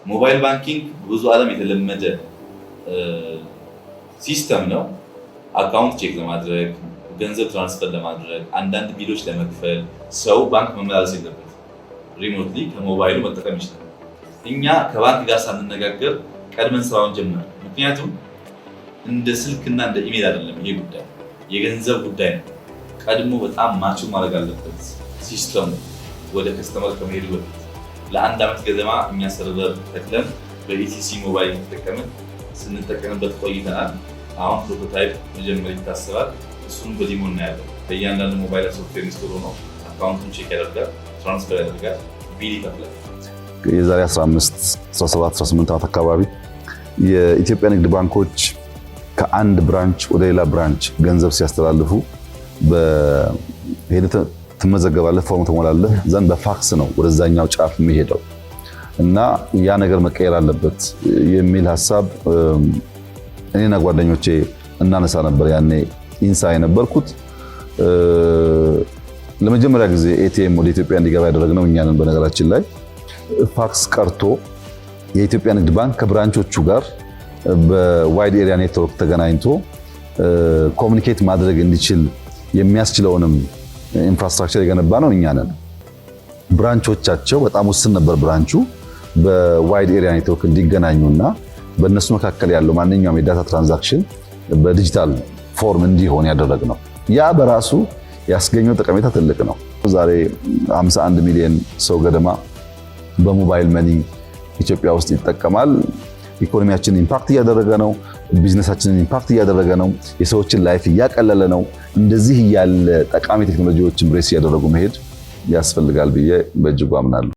ሞባይል ባንኪንግ ብዙ ዓለም የተለመደ ሲስተም ነው። አካውንት ቼክ ለማድረግ፣ ገንዘብ ትራንስፈር ለማድረግ፣ አንዳንድ ቢሎች ለመክፈል ሰው ባንክ መመላለስ የለበት፣ ሪሞትሊ ከሞባይሉ መጠቀም ይችላል። እኛ ከባንክ ጋር ሳንነጋገር ቀድመን ስራውን ጀመር። ምክንያቱም እንደ ስልክና እንደ ኢሜል አይደለም ይሄ ጉዳይ፣ የገንዘብ ጉዳይ ነው። ቀድሞ በጣም ማቹር ማድረግ አለበት ሲስተሙ ወደ ከስተመር ከመሄዱ በፊት። ለአንድ ዓመት ገደማ እኛ ሰርቨር ተክለን በኢቲሲ ሞባይል ስንጠቀምበት ቆይተናል። አሁን ፕሮቶታይፕ መጀመር ይታሰባል። እሱም በዲሞ እናያለን። በእያንዳንዱ ሞባይል ሶፍትዌር ኢንስቶል ሆኖ አካውንቱን ቼክ ያደርጋል፣ ትራንስፈር ያደርጋል፣ ቢል ይከፍላል። የዛሬ 15፣ 17፣ 18 ዓመት አካባቢ የኢትዮጵያ ንግድ ባንኮች ከአንድ ብራንች ወደ ሌላ ብራንች ገንዘብ ሲያስተላልፉ በሄደ ትመዘገባለህ፣ ፎርም ትሞላለህ፣ ዘንድ በፋክስ ነው ወደዛኛው ጫፍ የሚሄደው እና ያ ነገር መቀየር አለበት የሚል ሐሳብ እኔና ጓደኞቼ እናነሳ ነበር። ያኔ ኢንሳ የነበርኩት ለመጀመሪያ ጊዜ ኤቲኤም ወደ ኢትዮጵያ እንዲገባ ያደረግነው እኛ ነን። በነገራችን ላይ ፋክስ ቀርቶ የኢትዮጵያ ንግድ ባንክ ከብራንቾቹ ጋር በዋይድ ኤሪያ ኔትወርክ ተገናኝቶ ኮሙኒኬት ማድረግ እንዲችል የሚያስችለውንም ኢንፍራስትራክቸር የገነባ ነው እኛ ነን። ብራንቾቻቸው በጣም ውስን ነበር። ብራንቹ በዋይድ ኤሪያ ኔትወርክ እንዲገናኙና በእነሱ መካከል ያለው ማንኛውም የዳታ ትራንዛክሽን በዲጂታል ፎርም እንዲሆን ያደረግነው። ያ በራሱ ያስገኘው ጠቀሜታ ትልቅ ነው። ዛሬ 51 ሚሊዮን ሰው ገደማ በሞባይል መኒ ኢትዮጵያ ውስጥ ይጠቀማል። ኢኮኖሚያችንን ኢምፓክት እያደረገ ነው። ቢዝነሳችንን ኢምፓክት እያደረገ ነው። የሰዎችን ላይፍ እያቀለለ ነው። እንደዚህ ያለ ጠቃሚ ቴክኖሎጂዎችን ብሬስ እያደረጉ መሄድ ያስፈልጋል ብዬ በእጅጉ አምናለሁ።